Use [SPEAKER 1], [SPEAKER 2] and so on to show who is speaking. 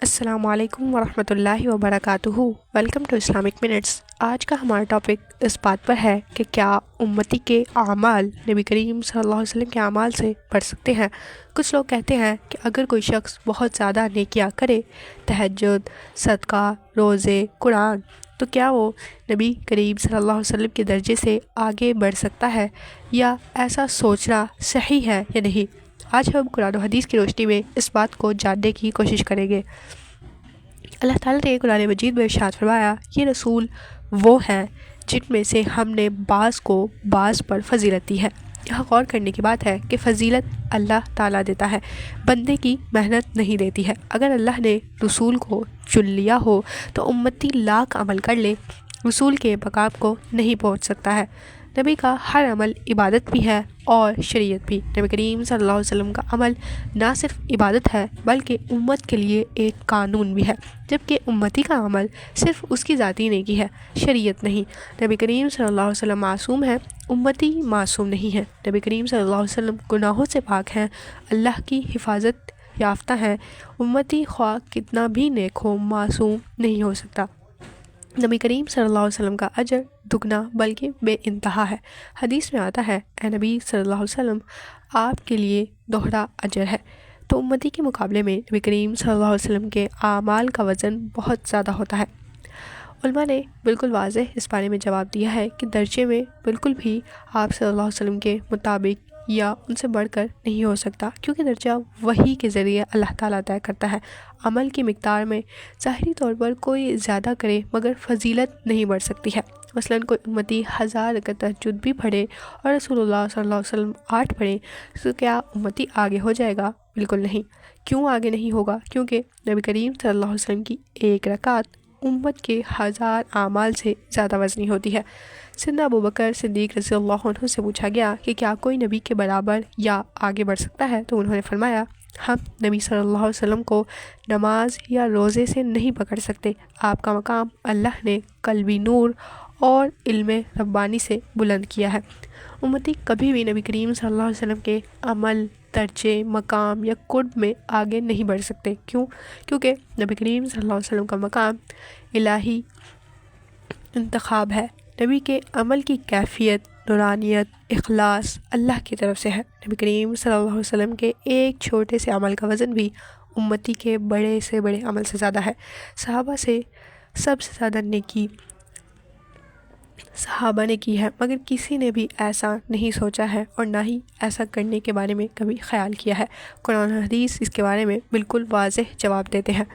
[SPEAKER 1] السلام علیکم ورحمۃ اللہ وبرکاتہ۔ Welcome to Islamic minutes. آج کا ہمارا ٹاپک اس بات پر ہے کہ کیا امتی کے اعمال نبی کریم صلی اللہ علیہ وسلم کے اعمال سے بڑھ سکتے ہیں۔ کچھ لوگ کہتے ہیں کہ اگر کوئی شخص بہت زیادہ نیکیاں کرے، تہجد، صدقہ، روزے، قرآن، تو کیا وہ نبی کریم صلی اللہ علیہ وسلم کے درجے سے آگے بڑھ سکتا ہے، یا ایسا سوچنا صحیح ہے یا نہیں۔ آج ہم قرآن و حدیث کی روشنی میں اس بات کو جاننے کی کوشش کریں گے۔ اللہ تعالیٰ نے قرآن مجید میں ارشاد فرمایا، یہ رسول وہ ہیں جن میں سے ہم نے بعض کو بعض پر فضیلت دی ہے۔ یہاں غور کرنے کی بات ہے کہ فضیلت اللہ تعالیٰ دیتا ہے، بندے کی محنت نہیں دیتی ہے۔ اگر اللہ نے رسول کو چن لیا ہو تو امتی لاکھ عمل کر لے، رسول کے مقام کو نہیں پہنچ سکتا ہے۔ نبی کا ہر عمل عبادت بھی ہے اور شریعت بھی۔ نبی کریم صلی اللہ علیہ وسلم کا عمل نہ صرف عبادت ہے بلکہ امت کے لیے ایک قانون بھی ہے، جبکہ امتی کا عمل صرف اس کی ذاتی نیکی ہے، شریعت نہیں۔ نبی کریم صلی اللہ علیہ وسلم معصوم ہیں، امتی معصوم نہیں ہے۔ نبی کریم صلی اللہ علیہ وسلم گناہوں سے پاک ہیں، اللہ کی حفاظت یافتہ ہیں۔ امتی خواہ کتنا بھی نیک ہو، معصوم نہیں ہو سکتا۔ نبی کریم صلی اللہ علیہ وسلم کا اجر دگنا بلکہ بے انتہا ہے۔ حدیث میں آتا ہے، اے نبی صلی اللہ علیہ وسلم، آپ کے لیے دوہرا اجر ہے۔ تو امتی کے مقابلے میں نبی کریم صلی اللہ علیہ وسلم کے اعمال کا وزن بہت زیادہ ہوتا ہے۔ علماء نے بالکل واضح اس بارے میں جواب دیا ہے کہ درجے میں بالکل بھی آپ صلی اللہ علیہ وسلم کے مطابق یا ان سے بڑھ کر نہیں ہو سکتا، کیونکہ درجہ وحی کے ذریعے اللہ تعالیٰ طے کرتا ہے۔ عمل کی مقدار میں ظاہری طور پر کوئی زیادہ کرے مگر فضیلت نہیں بڑھ سکتی ہے۔ مثلاً کوئی امتی 1000 رکعت تہجد بھی پڑھے اور رسول اللہ صلی اللہ علیہ وسلم 8 پڑھے، تو کیا امتی آگے ہو جائے گا؟ بالکل نہیں۔ کیوں آگے نہیں ہوگا؟ کیونکہ نبی کریم صلی اللہ علیہ وسلم کی ایک رکعت امت کے 1000 اعمال سے زیادہ وزنی ہوتی ہے۔ سیدنا ابوبکر صدیق رضی اللہ عنہ سے پوچھا گیا کہ کیا کوئی نبی کے برابر یا آگے بڑھ سکتا ہے، تو انہوں نے فرمایا، ہم نبی صلی اللہ علیہ وسلم کو نماز یا روزے سے نہیں پکڑ سکتے۔ آپ کا مقام اللہ نے قلبی نور اور علم ربانی سے بلند کیا ہے۔ امتی کبھی بھی نبی کریم صلی اللہ علیہ وسلم کے عمل، درجے، مقام یا قرب میں آگے نہیں بڑھ سکتے۔ کیوں؟ کیونکہ نبی کریم صلی اللہ علیہ وسلم کا مقام الہی انتخاب ہے۔ نبی کے عمل کی کیفیت، نورانیت، اخلاص اللہ کی طرف سے ہے۔ نبی کریم صلی اللہ علیہ وسلم کے ایک چھوٹے سے عمل کا وزن بھی امتی کے بڑے سے بڑے عمل سے زیادہ ہے۔ صحابہ سے سب سے زیادہ نیکی صحابہ نے کی ہے، مگر کسی نے بھی ایسا نہیں سوچا ہے اور نہ ہی ایسا کرنے کے بارے میں کبھی خیال کیا ہے۔ قرآن و حدیث اس کے بارے میں بالکل واضح جواب دیتے ہیں۔